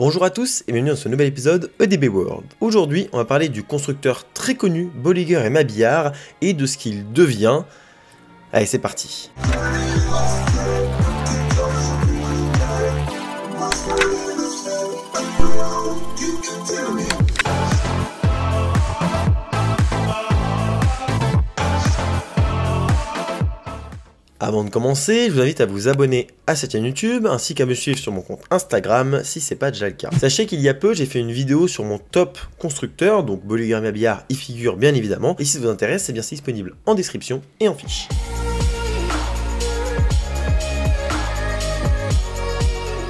Bonjour à tous et bienvenue dans ce nouvel épisode EDB World. Aujourd'hui, on va parler du constructeur très connu Bolliger et Mabillard et de ce qu'il devient. Allez, c'est parti. Avant de commencer, je vous invite à vous abonner à cette chaîne YouTube, ainsi qu'à me suivre sur mon compte Instagram, si c'est pas déjà le cas. Sachez qu'il y a peu, j'ai fait une vidéo sur mon top constructeur, donc Bolliger et Mabillard y figure bien évidemment, et si ça vous intéresse, c'est bien disponible en description et en fiche.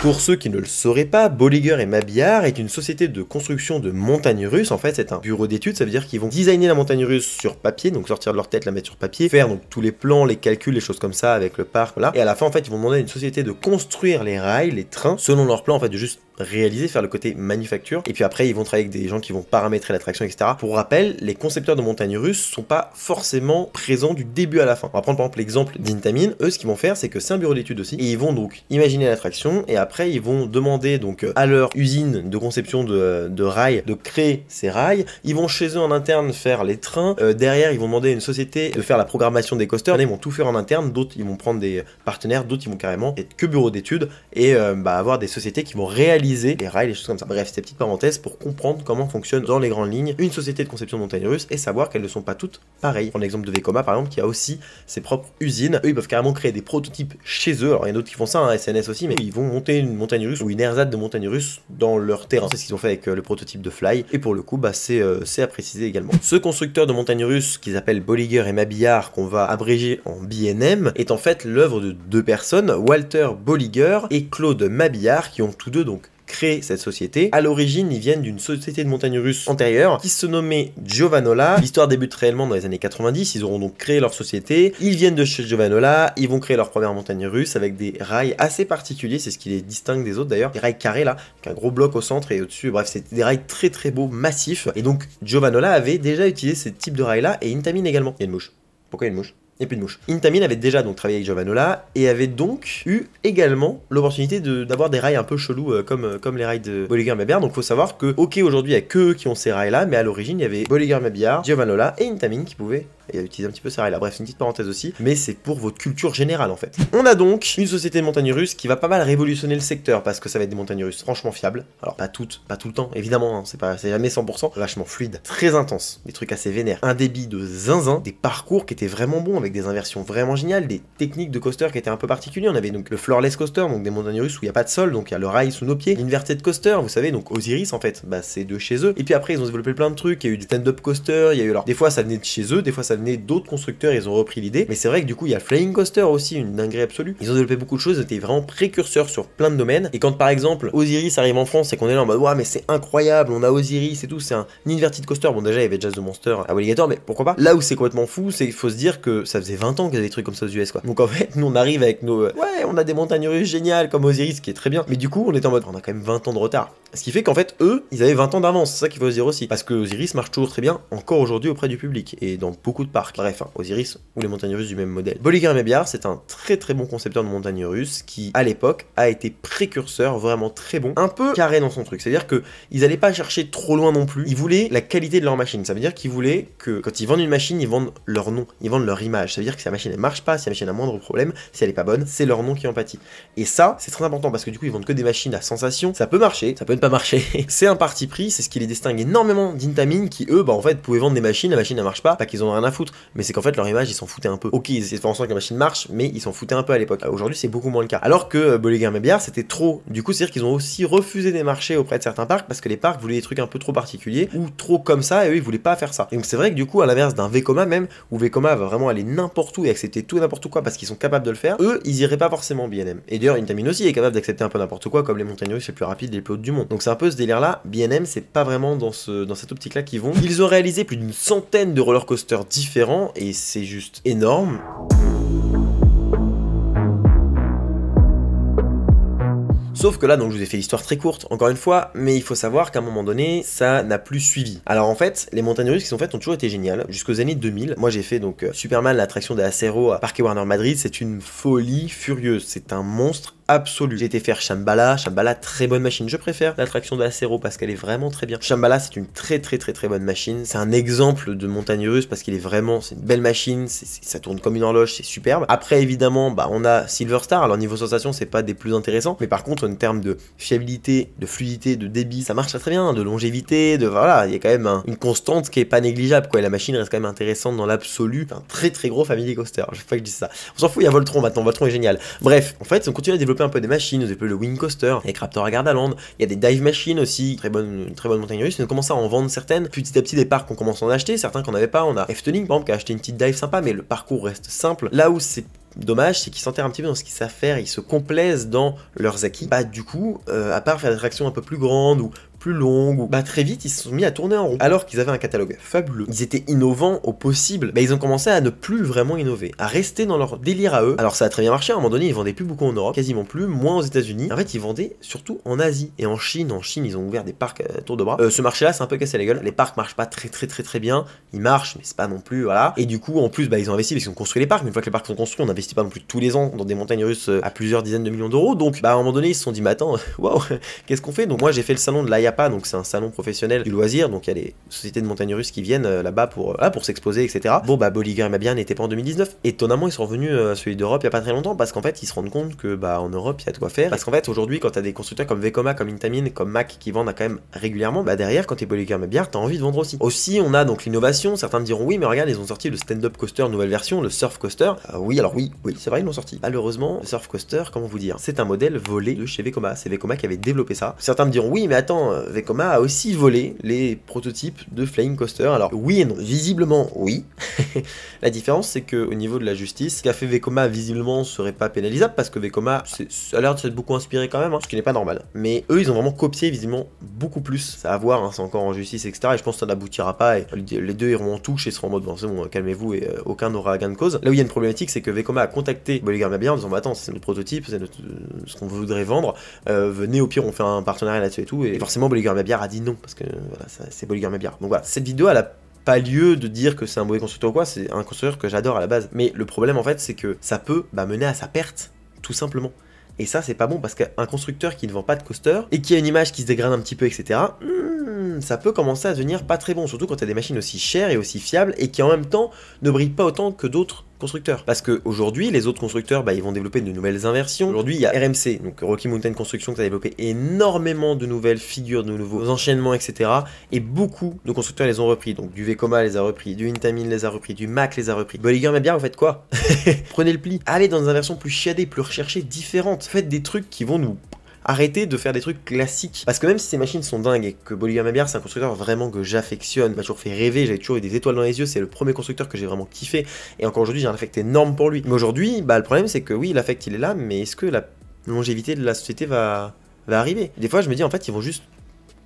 Pour ceux qui ne le sauraient pas, Bolliger et Mabillard est une société de construction de montagnes russes. En fait, c'est un bureau d'études, ça veut dire qu'ils vont designer la montagne russe sur papier, donc sortir de leur tête, la mettre sur papier, faire donc tous les plans, les calculs, les choses comme ça avec le parc, voilà. Et à la fin, en fait, ils vont demander à une société de construire les rails, les trains, selon leur plan, en fait, de juste réaliser, faire le côté manufacture, et puis après ils vont travailler avec des gens qui vont paramétrer l'attraction, etc. Pour rappel, les concepteurs de montagnes russes sont pas forcément présents du début à la fin. On va prendre par exemple l'exemple d'Intamin. Eux, ce qu'ils vont faire, c'est que c'est un bureau d'études aussi, et ils vont donc imaginer l'attraction, et après ils vont demander donc à leur usine de conception de rails de créer ces rails. Ils vont chez eux en interne faire les trains. Derrière, ils vont demander à une société de faire la programmation des coasters. Ils vont tout faire en interne. D'autres, ils vont prendre des partenaires. D'autres, ils vont carrément être que bureau d'études et avoir des sociétés qui vont réaliser les rails, les choses comme ça. Bref, c'est petite parenthèse pour comprendre comment fonctionne dans les grandes lignes une société de conception de montagnes russes et savoir qu'elles ne sont pas toutes pareilles. Prends l'exemple de Vekoma par exemple qui a aussi ses propres usines. Eux, ils peuvent carrément créer des prototypes chez eux. Alors il y en a d'autres qui font ça, hein, SNS aussi, mais ils vont monter une montagne russe ou une ersatz de montagne russe dans leur terrain. C'est ce qu'ils ont fait avec le prototype de Fly. Et pour le coup, c'est à préciser également. Ce constructeur de montagne russe qu'ils appellent Bolliger et Mabillard, qu'on va abréger en BNM, est en fait l'œuvre de deux personnes, Walter Bolliger et Claude Mabillard, qui ont tous deux donc créé cette société. À l'origine, ils viennent d'une société de montagnes russes antérieure qui se nommait Giovanola. L'histoire débute réellement dans les années 90. Ils auront donc créé leur société. Ils viennent de chez Giovanola. Ils vont créer leur première montagne russe avec des rails assez particuliers. C'est ce qui les distingue des autres d'ailleurs. Des rails carrés là, avec un gros bloc au centre et au-dessus. Bref, c'est des rails très très beaux, massifs. Et donc, Giovanola avait déjà utilisé ce type de rails là et Intamin également. Il y a une mouche. Pourquoi il y a une mouche ? Et plus de mouche. Intamin avait déjà donc travaillé avec Giovanola et avait donc eu également l'opportunité d'avoir des rails un peu chelous comme les rails de Bolliger et Mabillard. Donc faut savoir que, ok, aujourd'hui il n'y a que eux qui ont ces rails là, mais à l'origine il y avait Bolliger et Mabillard, Giovanola et Intamin qui pouvaient utiliser un petit peu ces rails là. Bref, c'est une petite parenthèse aussi, mais c'est pour votre culture générale en fait. On a donc une société de montagnes russes qui va pas mal révolutionner le secteur parce que ça va être des montagnes russes franchement fiables. Alors pas toutes, pas tout le temps, évidemment, hein, c'est jamais 100%, vachement fluide, très intense, des trucs assez vénères, un débit de zinzin, des parcours qui étaient vraiment bons avec des inversions vraiment géniales, des techniques de coaster qui étaient un peu particulières. On avait donc le floorless coaster, donc des montagnes russes où il n'y a pas de sol, donc il y a le rail sous nos pieds, l'inverted coaster, vous savez, donc Osiris en fait, c'est de chez eux. Et puis après ils ont développé plein de trucs, il y a eu du stand-up coaster, il y a eu alors des fois ça venait de chez eux, des fois ça venait d'autres constructeurs, ils ont repris l'idée, mais c'est vrai que du coup il y a le flying coaster aussi, une dinguerie absolue. Ils ont développé beaucoup de choses, ils étaient vraiment précurseurs sur plein de domaines. Et quand par exemple Osiris arrive en France et qu'on est là en mode ouais mais c'est incroyable, on a Osiris et tout, c'est un inverted coaster. Bon déjà il y avait Jazz the Monster à Alligator, mais pourquoi pas. Là où c'est complètement fou, c'est qu'il faut se dire que ça faisait 20 ans qu'il y avait des trucs comme ça aux US quoi. Donc en fait nous on arrive avec nos ouais on a des montagnes russes géniales comme Osiris qui est très bien, mais du coup on est en mode on a quand même 20 ans de retard. Ce qui fait qu'en fait eux ils avaient 20 ans d'avance, c'est ça qu'il faut se dire aussi, parce que Osiris marche toujours très bien encore aujourd'hui auprès du public et dans beaucoup de parcs. Bref, hein, Osiris ou les montagnes russes du même modèle. Bolliger et Mabillard, c'est un très très bon concepteur de montagnes russes qui à l'époque a été précurseur, vraiment très bon, un peu carré dans son truc, c'est à dire que ils allaient pas chercher trop loin non plus, ils voulaient la qualité de leur machine, ça veut dire qu'ils voulaient que quand ils vendent une machine ils vendent leur nom, ils vendent leur image, ça veut dire que si la machine elle marche pas, si la machine a moindre problème, si elle est pas bonne, c'est leur nom qui en pâtit. Et ça c'est très important parce que du coup ils vendent que des machines à sensation, ça peut marcher, ça peut ne pas marcher, c'est un parti pris, c'est ce qui les distingue énormément d'Intamin qui eux en fait pouvaient vendre des machines, la machine elle marche pas qu'ils en ont rien à foutre, mais c'est qu'en fait leur image ils s'en foutaient un peu. Ok, ils essaient de faire en sorte que la machine marche, mais ils s'en foutaient un peu à l'époque. Aujourd'hui c'est beaucoup moins le cas. Alors que Bolliger et Mabillard c'était trop. Du coup c'est à dire qu'ils ont aussi refusé des marchés auprès de certains parcs parce que les parcs voulaient des trucs un peu trop particuliers ou trop comme ça et eux ils voulaient pas faire ça. Et donc c'est vrai que du coup à l'inverse d'un Vekoma même, où Vekoma va vraiment aller n'importe où et accepter tout et n'importe quoi parce qu'ils sont capables de le faire, eux ils iraient pas forcément BNM. Et d'ailleurs Intamin aussi est capable d'accepter un peu n'importe quoi comme les montagnes russes les plus rapides, les plus hautes du monde. Donc c'est un peu ce délire là. BNM c'est pas vraiment dans cette optique là qu'ils vont. Ils ont réalisé plus d'une centaine de roller coasters différents et c'est juste énorme. Sauf que là, donc je vous ai fait l'histoire très courte, encore une fois, mais il faut savoir qu'à un moment donné, ça n'a plus suivi. Alors en fait, les montagnes russes qui sont faites ont toujours été géniales, jusqu'aux années 2000. Moi j'ai fait donc Superman, l'attraction de Acero à Parque Warner Madrid, c'est une folie furieuse, c'est un monstre absolue. J'ai été faire Shambhala, très bonne machine. Je préfère l'attraction de Acero parce qu'elle est vraiment très bien. Shambhala, c'est une très bonne machine. C'est un exemple de montagne russe parce qu'il est vraiment, c'est une belle machine, ça tourne comme une horloge, c'est superbe. Après, évidemment, bah, on a Silver Star. Alors, niveau sensation, c'est pas des plus intéressants, mais par contre, en termes de fiabilité, de fluidité, de débit, ça marche très bien, de longévité, de voilà, il y a quand même une constante qui est pas négligeable, quoi. Et la machine reste quand même intéressante dans l'absolu. Un très gros family coaster. Je sais pas que je dis ça. On s'en fout, il y a Voltron maintenant. Voltron est génial. Bref, en fait, on continue à développer un peu des machines. On développe le Wing Coaster, avec Raptor à Gardaland. Il y a des dive machines aussi, très bonne montagne russe. On commence à en vendre certaines. Petit à petit, des parcs on commence à en acheter, certains qu'on n'avait pas. On a Efteling, par exemple, qui a acheté une petite dive sympa, mais le parcours reste simple. Là où c'est dommage, c'est qu'ils s'enterrent un petit peu dans ce qu'ils savent faire, ils se complaisent dans leurs acquis. Bah du coup, à part faire des attractions un peu plus grandes ou plus longues, ou bah très vite ils se sont mis à tourner en rond. Alors qu'ils avaient un catalogue fabuleux, ils étaient innovants au possible, bah ils ont commencé à ne plus vraiment innover, à rester dans leur délire à eux. Alors ça a très bien marché, à un moment donné ils vendaient plus beaucoup en Europe, quasiment plus, moins aux États-Unis. En fait ils vendaient surtout en Asie et en Chine. En Chine ils ont ouvert des parcs à tour de bras. Ce marché-là c'est un peu cassé la gueule. Les parcs marchent pas très bien, ils marchent mais c'est pas non plus voilà. Et du coup en plus bah ils ont investi parce qu'ils ont construit les parcs. Mais une fois que les parcs sont construits, on n'investit pas non plus tous les ans dans des montagnes russes à plusieurs dizaines de millions d'euros. Donc bah à un moment donné ils se sont dit mais attends, waouh, qu'est-ce qu'on fait? Donc moi j'ai fait le salon de l'IAPA, donc c'est un salon professionnel du loisir, donc il y a des sociétés de montagnes russes qui viennent là-bas pour s'exposer, etc. Bon bah Bolliger et Mabillard n'étaient pas en 2019. Étonnamment ils sont revenus à celui d'Europe il y a pas très longtemps parce qu'en fait ils se rendent compte que bah en Europe il y a de quoi faire. Parce qu'en fait aujourd'hui quand t'as des constructeurs comme Vekoma, comme Intamin, comme Mack qui vendent quand même régulièrement, bah derrière quand t'es Bolliger et Mabillard t'as envie de vendre aussi. Aussi on a donc l'innovation, certains me diront oui mais regarde ils ont sorti le stand-up coaster nouvelle version, le surf coaster. Oui alors oui c'est vrai ils l'ont sorti. Malheureusement le surf coaster comment vous dire, c'est un modèle volé de chez Vekoma, c'est Vekoma qui avait développé ça. Certains me diront oui mais attends Vekoma a aussi volé les prototypes de Flying Coaster. Alors oui et non, visiblement oui. La différence c'est que au niveau de la justice, ce qu'a fait Vekoma visiblement serait pas pénalisable parce que Vekoma ça a l'air de s'être beaucoup inspiré quand même, ce qui n'est pas normal. Mais eux ils ont vraiment copié visiblement beaucoup plus. Ça à voir, c'est encore en justice etc. Et je pense que ça n'aboutira pas et les deux iront en touche et seront en mode bon c'est bon calmez-vous et aucun n'aura gain de cause. Là où il y a une problématique c'est que Vekoma a contacté Bolliger Mabillard en disant bah attends c'est notre prototype, c'est ce qu'on voudrait vendre, venez au pire on fait un partenariat là-dessus et tout. Et forcément Bolliger Mabillard a dit non parce que voilà c'est Bolliger Mabillard. Donc voilà, cette vidéo elle a pas lieu de dire que c'est un mauvais constructeur ou quoi, c'est un constructeur que j'adore à la base. Mais le problème en fait c'est que ça peut mener à sa perte, tout simplement. Et ça c'est pas bon parce qu'un constructeur qui ne vend pas de coaster et qui a une image qui se dégrade un petit peu etc. Ça peut commencer à devenir pas très bon, surtout quand tu as des machines aussi chères et aussi fiables et qui en même temps ne brillent pas autant que d'autres constructeurs. Parce qu'aujourd'hui, les autres constructeurs, ils vont développer de nouvelles inversions. Aujourd'hui, il y a RMC, donc Rocky Mountain Construction, qui a développé énormément de nouvelles figures, de nouveaux enchaînements, etc. Et beaucoup de constructeurs les ont repris. Donc du Vekoma les a repris, du Intamin les a repris, du Mack les a repris. Bolliger Mabillard, vous faites quoi? Prenez le pli. Allez dans des inversions plus chiadées, plus recherchées, différentes. Faites des trucs qui vont nous... Arrêtez de faire des trucs classiques. Parce que même si ces machines sont dingues et que Bolliger Mabillard c'est un constructeur vraiment que j'affectionne, m'a toujours fait rêver, j'avais toujours eu des étoiles dans les yeux, c'est le premier constructeur que j'ai vraiment kiffé. Et encore aujourd'hui j'ai un affect énorme pour lui. Mais aujourd'hui, le problème c'est que oui, l'affect il est là, mais est-ce que la longévité de la société va arriver? Des fois je me dis en fait ils vont juste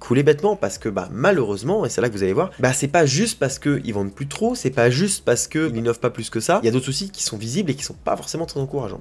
couler bêtement parce que malheureusement, et c'est là que vous allez voir, c'est pas juste parce qu'ils vendent plus trop, c'est pas juste parce qu'ils n'innovent pas plus que ça, il y a d'autres soucis qui sont visibles et qui sont pas forcément très encourageants.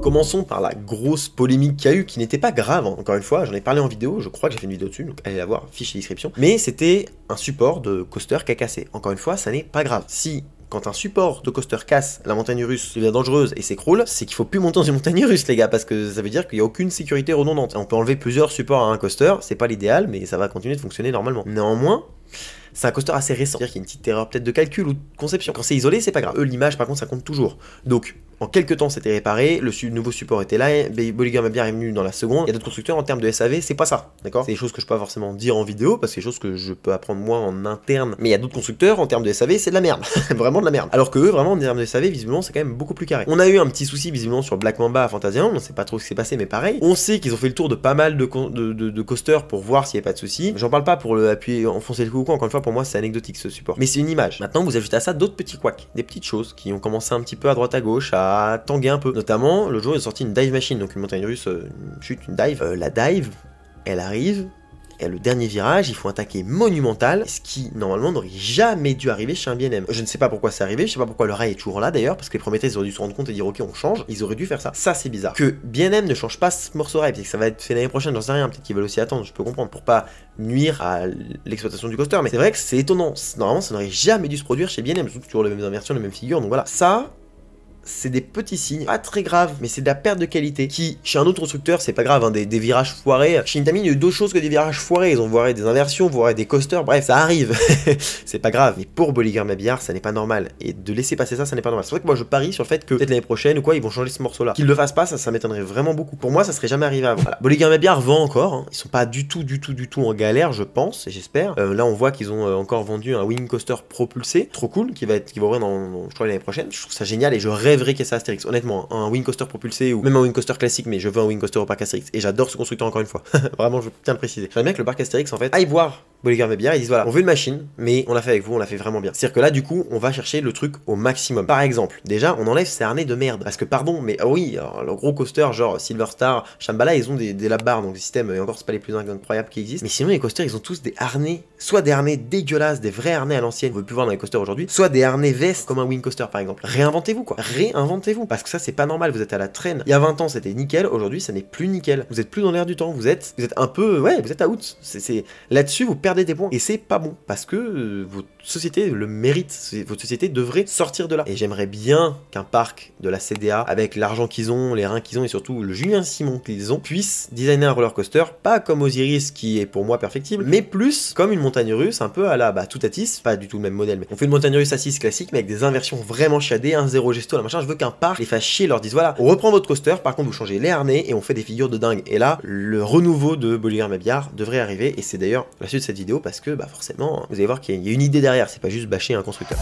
Commençons par la grosse polémique qu'il y a eu, qui n'était pas grave, hein. Encore une fois, j'en ai parlé en vidéo, je crois que j'ai fait une vidéo dessus, donc allez la voir, fiche et description. Mais c'était un support de coaster qui a cassé. Encore une fois, ça n'est pas grave. Si, quand un support de coaster casse, la montagne russe devient dangereuse et s'écroule, c'est qu'il faut plus monter dans une montagne russe, les gars, parce que ça veut dire qu'il n'y a aucune sécurité redondante. On peut enlever plusieurs supports à un coaster, c'est pas l'idéal, mais ça va continuer de fonctionner normalement. Néanmoins, c'est un coaster assez récent, c'est-à-dire qu'il y a une petite erreur peut-être de calcul ou de conception. Quand c'est isolé, c'est pas grave. L'image par contre ça compte toujours. Donc en quelques temps c'était réparé, le nouveau support était là, Bolliger Mabillard est venu dans la seconde. Il y a d'autres constructeurs en termes de SAV, c'est pas ça, d'accord? C'est des choses que je peux pas forcément dire en vidéo parce que c'est des choses que je peux apprendre moi en interne. Mais il y a d'autres constructeurs en termes de SAV, c'est de la merde, vraiment de la merde. Alors que eux, vraiment en termes de SAV, visiblement c'est quand même beaucoup plus carré. On a eu un petit souci visiblement sur Black Mamba à Fantasyland, on sait pas trop ce qui s'est passé, mais pareil. On sait qu'ils ont fait le tour de pas mal de coasters pour voir s'il y avait pas de souci. J'en parle pas pour le appuyer, enfoncer le coup ou quoi. Encore une fois, pour moi c'est anecdotique ce support. Mais c'est une image. Maintenant, vous ajoutez à ça d'autres petits couacs, des petites choses qui ont commencé un petit peu à droite à gauche à tanguer un peu. Notamment, le jour ils ont sorti une dive machine, donc une montagne russe, une dive. La dive, elle arrive. Et le dernier virage, il faut un taquet monumental, ce qui normalement n'aurait jamais dû arriver chez un B&M. Je ne sais pas pourquoi c'est arrivé, je sais pas pourquoi le rail est toujours là d'ailleurs, parce que les premiers tests ils auraient dû se rendre compte et dire ok on change, ils auraient dû faire ça. Ça c'est bizarre. Que B&M ne change pas ce morceau rail, c'est que ça va être fait l'année prochaine, j'en sais rien, peut-être qu'ils veulent aussi attendre, je peux comprendre, pour pas nuire à l'exploitation du coaster, mais c'est vrai que c'est étonnant. Normalement ça n'aurait jamais dû se produire chez B&M, surtout toujours les mêmes inversions, les mêmes figures, donc voilà. Ça, c'est des petits signes, pas très graves, mais c'est de la perte de qualité qui, chez un autre constructeur, c'est pas grave, hein, des virages foirés. Chez Intamin, il y a eu d'autres choses que des virages foirés. Ils ont voiré des inversions, voiré des coasters, bref, ça arrive. C'est pas grave. Mais pour Bolliger Mabillard, ça n'est pas normal. Et de laisser passer ça n'est pas normal. C'est vrai que moi, je parie sur le fait que peut-être l'année prochaine ou quoi, ils vont changer ce morceau-là. Qu'ils le fassent pas, ça m'étonnerait vraiment beaucoup. Pour moi, ça serait jamais arrivé avant. Voilà. Bolliger Mabillard vend encore. Hein. Ils sont pas du tout en galère, je pense, et j'espère. Là, on voit qu'ils ont encore vendu un Wing Coaster propulsé, trop cool, qui va ouvrir je crois l'année prochaine. Je trouve ça génial et je rêverais qu'il y ait ça Astérix. Honnêtement, un Wing Coaster propulsé ou même un Wing Coaster classique, mais je veux un Wing Coaster au parc Astérix. Et j'adore ce constructeur encore une fois. Vraiment, je tiens à le préciser. J'aimerais bien que le parc Astérix en fait aille voir Bolliger Mabillard, ils disent voilà, on veut une machine, mais on l'a fait avec vous, on l'a fait vraiment bien. C'est-à-dire que là, du coup, on va chercher le truc au maximum. Par exemple, déjà, on enlève ces harnais de merde. Parce que, pardon, mais oui, alors, le gros coaster, genre Silver Star, Shambhala, ils ont des lab bars, donc des systèmes, et encore, c'est pas les plus incroyables qui existent. Mais sinon, les coasters, ils ont tous des harnais, soit des harnais dégueulasses, des vrais harnais à l'ancienne, vous ne pouvez plus voir dans les coasters aujourd'hui, soit des harnais vestes, comme un Wing Coaster par exemple. Réinventez-vous, quoi. Réinventez-vous. Parce que ça, c'est pas normal, vous êtes à la traîne. Il y a 20 ans, c'était nickel, aujourd'hui, ça n'est plus nickel. Vous êtes plus dans l'air du temps, vous êtes un peu, ouais, vous êtes out. Là-dessus, vous perdez des points. Et c'est pas bon, parce que votre société le mérite, votre société devrait sortir de là. Et j'aimerais bien qu'un parc de la CDA, avec l'argent qu'ils ont, les reins qu'ils ont, et surtout le Julien Simon qu'ils ont, puisse designer un roller coaster, pas comme Osiris, qui est pour moi perfectible, mais plus comme une montagne russe, un peu à la, Toutatis, pas du tout le même modèle, mais on fait une montagne russe assise classique, mais avec des inversions vraiment shadées, un zéro gesto, la machin, je veux qu'un parc les fasse chier, leur dise voilà, on reprend votre coaster, par contre vous changez les harnais, et on fait des figures de dingue. Et là, le renouveau de Bolliger Mabillard devrait arriver, et c'est d'ailleurs la suite de cette vidéo, parce que, forcément, vous allez voir qu'il y a une idée derrière, c'est pas juste bâcher un constructeur.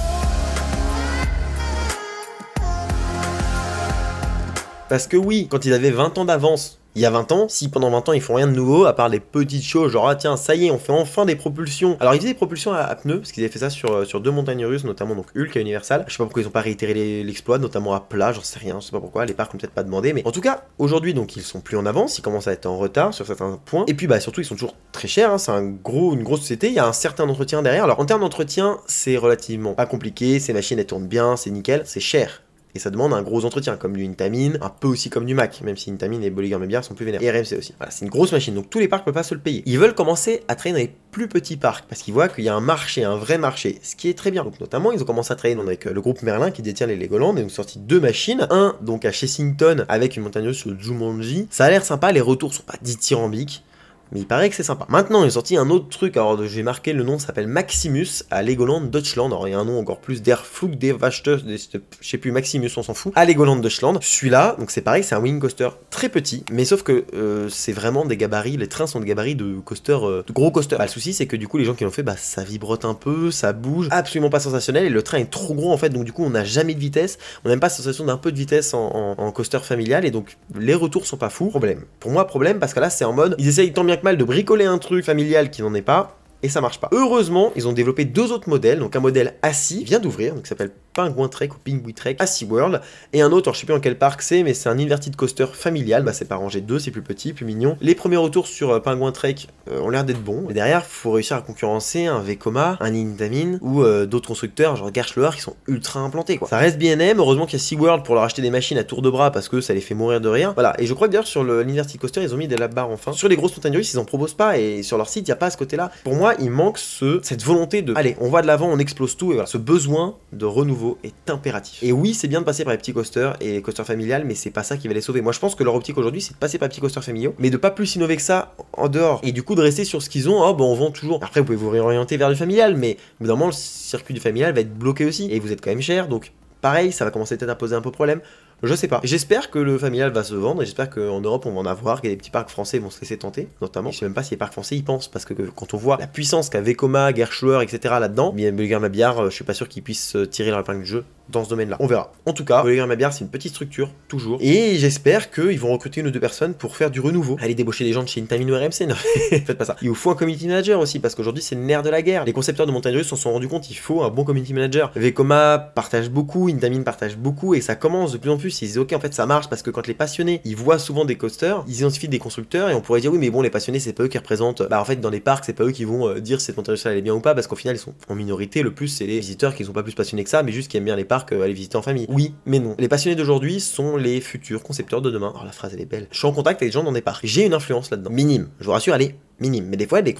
Parce que oui, quand ils avaient 20 ans d'avance, il y a 20 ans, si pendant 20 ans ils font rien de nouveau, à part les petites choses, genre ah tiens, ça y est, on fait enfin des propulsions. Alors ils faisaient des propulsions à pneus, parce qu'ils avaient fait ça sur deux montagnes russes, notamment donc Hulk et Universal. Je sais pas pourquoi ils ont pas réitéré l'exploit, notamment à plat, j'en sais rien, je sais pas pourquoi, les parcs ont peut-être pas demandé, mais en tout cas, aujourd'hui donc ils sont plus en avance, ils commencent à être en retard sur certains points, et puis surtout ils sont toujours très chers, hein, c'est une grosse société, il y a un certain entretien derrière. Alors en termes d'entretien, c'est relativement pas compliqué, ces machines elles tournent bien, c'est nickel, c'est cher. Et ça demande un gros entretien, comme du Intamin, un peu aussi comme du Mac, même si Intamin et Bolliger Mabillard sont plus vénères. Et RMC aussi. Voilà, c'est une grosse machine, donc tous les parcs ne peuvent pas se le payer. Ils veulent commencer à travailler dans les plus petits parcs, parce qu'ils voient qu'il y a un marché, un vrai marché, ce qui est très bien. Donc notamment, ils ont commencé à travailler avec le groupe Merlin qui détient les Legoland, et ils ont sorti deux machines. Un, donc à Chessington, avec une montagne russe sur Jumanji. Ça a l'air sympa, les retours sont pas dithyrambiques, mais il paraît que c'est sympa. Maintenant, ils ont sorti un autre truc, alors j'ai marqué le nom, s'appelle Maximus, à Legoland Deutschland. Alors il y a un nom encore plus Der Flug der Wachte, je sais plus, Maximus, on s'en fout, à Legoland Deutschland. Celui-là, donc c'est pareil, c'est un wing coaster très petit, mais sauf que c'est vraiment des gabarits, les trains sont des gabarits de coaster, de gros coaster. Le souci, c'est que du coup, les gens qui l'ont fait, ça vibrote un peu, ça bouge, absolument pas sensationnel, et le train est trop gros en fait, donc du coup, on n'a jamais de vitesse, on n'a même pas la sensation d'un peu de vitesse en coaster familial, et donc les retours sont pas fous. Problème. Pour moi, problème, parce que là, c'est en mode, ils essayent tant bien que mal de bricoler un truc familial qui n'en est pas, et ça marche pas. Heureusement, ils ont développé deux autres modèles, donc un modèle assis, vient d'ouvrir, donc qui s'appelle Penguin Trek ou Penguin Trek à SeaWorld, et un autre, alors je sais plus dans quel parc c'est, mais c'est un inverted coaster familial, c'est pas rangé deux, c'est plus petit, plus mignon. Les premiers retours sur Penguin Trek ont l'air d'être bons, et derrière, faut réussir à concurrencer un Vekoma, un Intamin, ou d'autres constructeurs, genre Gerschler, qui sont ultra implantés, quoi. Ça reste BNM, heureusement qu'il y a SeaWorld pour leur acheter des machines à tour de bras, parce que ça les fait mourir de rire. Voilà, et je crois que d'ailleurs, sur l'inverted coaster, ils ont mis des lab bars enfin. Sur les grosses montagnes russes, ils en proposent pas, et sur leur site, il n'y a pas à ce côté-là. Pour moi, il manque cette volonté de, allez, on va de l'avant, on explose tout, et voilà. Ce besoin de renouveau est impératif. Et oui, c'est bien de passer par les petits coasters et les coasters familiales, mais c'est pas ça qui va les sauver. Moi, je pense que leur optique aujourd'hui, c'est de passer par les petits coasters familiaux, mais de pas plus innover que ça en dehors. Et du coup, de rester sur ce qu'ils ont, on vend toujours. Après, vous pouvez vous réorienter vers du familial, mais évidemment, le circuit du familial va être bloqué aussi. Et vous êtes quand même cher, donc pareil, ça va commencer peut-être à poser un peu problème. Je sais pas. J'espère que le familial va se vendre et j'espère qu'en Europe on va en avoir, que les petits parcs français vont se laisser tenter, notamment. Je sais même pas si les parcs français y pensent, parce que quand on voit la puissance qu'a Vekoma, Gerschler, etc. là-dedans, bien Bolliger Mabillard, je suis pas sûr qu'ils puissent tirer leur épingle du jeu dans ce domaine-là. On verra. En tout cas, Bolliger Mabillard, c'est une petite structure, toujours. Et j'espère qu'ils vont recruter une ou deux personnes pour faire du renouveau. Aller débaucher des gens de chez Intamin ou RMC, non, faites pas ça. Il vous faut un community manager aussi, parce qu'aujourd'hui c'est le nerf de la guerre. Les concepteurs de montagnes russes s'en sont rendus compte, il faut un bon community manager. Vekoma partage beaucoup, Intamin partage beaucoup, et ça commence de plus en plus. Ils disent ok, en fait ça marche, parce que quand les passionnés ils voient souvent des coasters, ils identifient des constructeurs, et on pourrait dire oui mais bon, les passionnés c'est pas eux qui représentent, en fait dans les parcs c'est pas eux qui vont dire si cette montagne russe elle est bien ou pas, parce qu'au final ils sont en minorité. Le plus c'est les visiteurs qui sont pas plus passionnés que ça, mais juste qui aiment bien les parcs, aller visiter en famille. Oui mais non, les passionnés d'aujourd'hui sont les futurs concepteurs de demain. Alors la phrase elle est belle. Je suis en contact avec des gens dans des parcs, j'ai une influence là-dedans, minime, je vous rassure, elle est minime. Mais des fois, des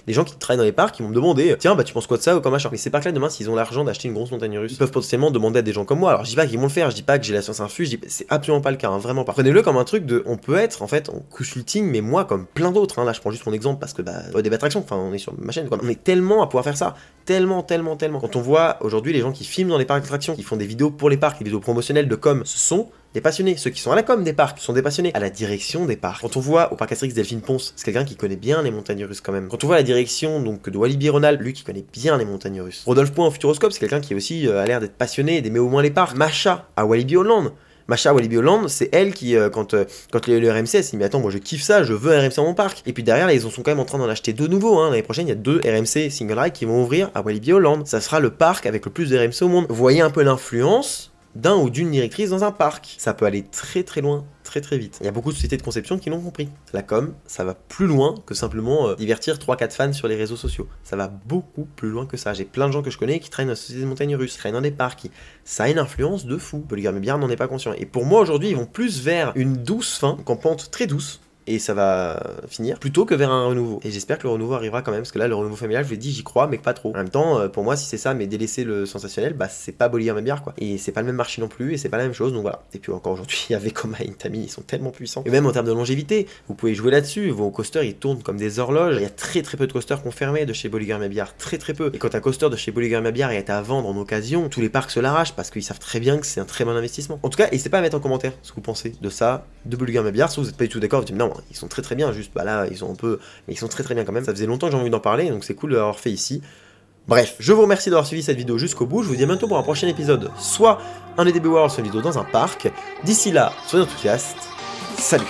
gens qui travaillent dans les parcs, qui vont me demander, tiens, bah tu penses quoi de ça ou comme machin. Mais ces parcs-là, demain, s'ils ont l'argent d'acheter une grosse montagne russe, ils peuvent potentiellement demander à des gens comme moi. Alors je dis pas qu'ils vont le faire, je dis pas que j'ai la science infuse, c'est absolument pas le cas, hein, vraiment pas. Prenez-le comme un truc de, on peut être en fait en consulting, mais moi comme plein d'autres, hein, là je prends juste mon exemple parce que bah des attractions, enfin on est sur ma chaîne quoi. On est tellement à pouvoir faire ça, tellement. Quand on voit aujourd'hui les gens qui filment dans les parcs d'attractions, qui font des vidéos pour les parcs, des vidéos promotionnelles de com, ce sont des passionnés. Ceux qui sont à la com des parcs sont des passionnés. À la direction des parcs. Quand on voit au parc Astérix Delphine Ponce, c'est quelqu'un qui connaît bien les montagnes russes quand même. Quand on voit la direction donc de Walibi Ronald, lui qui connaît bien les montagnes russes. Rodolphe Point en Futuroscope, c'est quelqu'un qui aussi a l'air d'être passionné et d'aimer au moins les parcs. Macha à Walibi Holland. Macha Walibi Holland, c'est elle qui, quand le RMC, elle s'est dit, mais attends, moi je kiffe ça, je veux un RMC dans mon parc. Et puis derrière, là, ils sont quand même en train d'en acheter 2 nouveaux. Hein. L'année prochaine, il y a 2 RMC single ride qui vont ouvrir à Walibi Holland. Ça sera le parc avec le plus de RMC au monde. Vous voyez un peu l'influence d'un ou d'une directrice dans un parc. Ça peut aller très loin, très vite. Il y a beaucoup de sociétés de conception qui l'ont compris. La com, ça va plus loin que simplement divertir 3-4 fans sur les réseaux sociaux. Ça va beaucoup plus loin que ça. J'ai plein de gens que je connais qui traînent dans la société de montagnes russes, qui traînent dans des parcs. Ça a une influence de fou. Polygar Mébiar n'en est pas conscient. Et pour moi aujourd'hui, ils vont plus vers une douce fin, donc en pente très douce, et ça va finir, plutôt que vers un renouveau. Et j'espère que le renouveau arrivera quand même, parce que là, le renouveau familial, je vous ai dit, j'y crois, mais pas trop. En même temps, pour moi, si c'est ça, mais délaisser le sensationnel, bah c'est pas Polygar Mébiar, quoi. Et c'est pas le même marché non plus, et c'est pas la même chose, donc voilà. Et puis encore aujourd'hui, avec Vekoma et Intami, ils sont tellement puissants. Et même en termes de longévité, vous pouvez jouer là-dessus, vos coasters, ils tournent comme des horloges. Il y a très peu de coasters confirmés de chez Polygar Mébiar, très peu. Et quand un coaster de chez Polygar Mébiar est à vendre en occasion, tous les parcs se l'arrachent, parce qu'ils savent très bien que c'est un très bon investissement. En tout cas, n'hésitez pas à mettre en commentaire ce que vous pensez de ça, de Polygar Mébiar. Si vous n'êtes pas du tout d'accord, vous dites non, ils sont très bien. Juste bah là ils sont un peu, mais ils sont très bien quand même. Ça faisait longtemps que j'ai envie d'en parler, donc c'est cool de l'avoir fait ici. Bref, je vous remercie d'avoir suivi cette vidéo jusqu'au bout. Je vous dis à bientôt pour un prochain épisode, soit un EDB World, soit une vidéo dans un parc. D'ici là, soyez enthousiastes. Salut.